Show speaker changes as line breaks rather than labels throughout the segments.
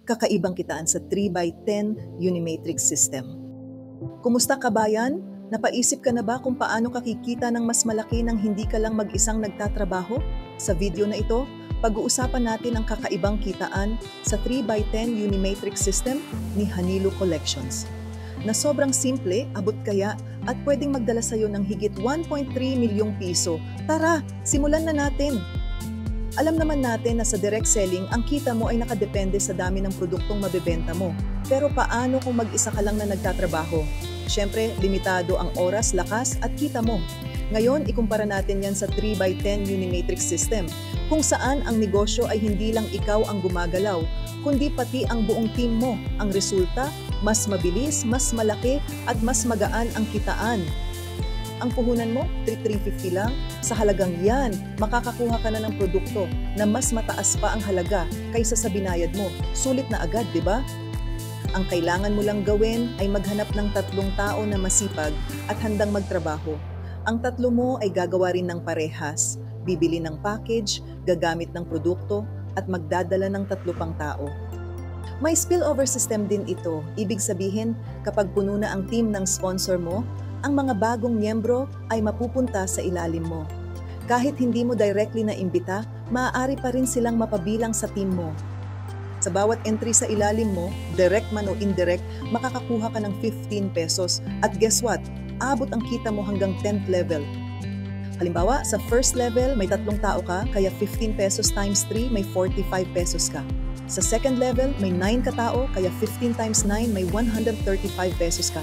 kakaibang kitaan sa 3x10 Unimatrix system. Kumusta kabayan? Napaisip ka na ba kung paano ka kikita ng mas malaki nang hindi ka lang mag-isang nagtatrabaho? Sa video na ito, pag-uusapan natin ang kakaibang kitaan sa 3x10 Unimatrix system ni Hanilo Collections. Na sobrang simple, abot kaya at pwedeng magdala sa iyo ng higit 1.3 milyong piso. Tara, simulan na natin! Alam naman natin na sa direct selling, ang kita mo ay nakadepende sa dami ng produktong mabebenta mo. Pero paano kung mag-isa ka lang na nagtatrabaho? Siyempre, limitado ang oras, lakas at kita mo. Ngayon, ikumpara natin yan sa 3x10 Unimatrix system, kung saan ang negosyo ay hindi lang ikaw ang gumagalaw, kundi pati ang buong team mo. Ang resulta, mas mabilis, mas malaki at mas magaan ang kitaan. Ang puhunan mo, 350 lang, sa halagang yan, makakakuha ka na ng produkto na mas mataas pa ang halaga kaysa sa binayad mo. Sulit na agad, di ba? Ang kailangan mo lang gawin ay maghanap ng 3 tao na masipag at handang magtrabaho. Ang 3 mo ay gagawa rin ng parehas, bibili ng package, gagamit ng produkto, at magdadala ng 3 pang tao. May spillover system din ito. Ibig sabihin, kapag puno na ang team ng sponsor mo, ang mga bagong miyembro ay mapupunta sa ilalim mo. Kahit hindi mo directly na imbita, maaari pa rin silang mapabilang sa team mo. Sa bawat entry sa ilalim mo, direct man o indirect, makakakuha ka ng 15 pesos. At guess what? Abot ang kita mo hanggang 10th level. Halimbawa, sa first level, may 3 tao ka, kaya 15 pesos times 3, may 45 pesos ka. Sa second level, may 9 katao, kaya 15 times 9, may 135 pesos ka.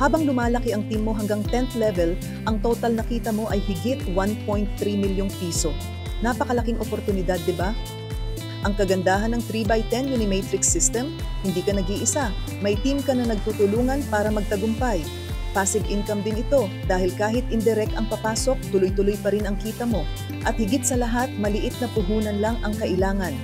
Habang lumalaki ang team mo hanggang 10th level, ang total na kita mo ay higit 1.3 milyong piso. Napakalaking oportunidad, di ba? Ang kagandahan ng 3x10 Unimatrix system, hindi ka nag-iisa. May team ka na nagtutulungan para magtagumpay. Passive income din ito dahil kahit indirect ang papasok, tuloy-tuloy pa rin ang kita mo. At higit sa lahat, maliit na puhunan lang ang kailangan.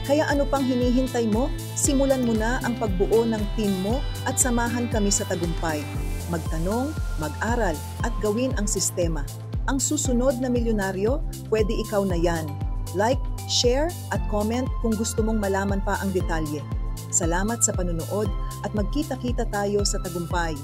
Kaya ano pang hinihintay mo? Simulan mo na ang pagbuo ng team mo at samahan kami sa tagumpay. Magtanong, mag-aral at gawin ang sistema. Ang susunod na milyonaryo, pwede ikaw na yan. Like, share at comment kung gusto mong malaman pa ang detalye. Salamat sa panunood at magkita-kita tayo sa tagumpay.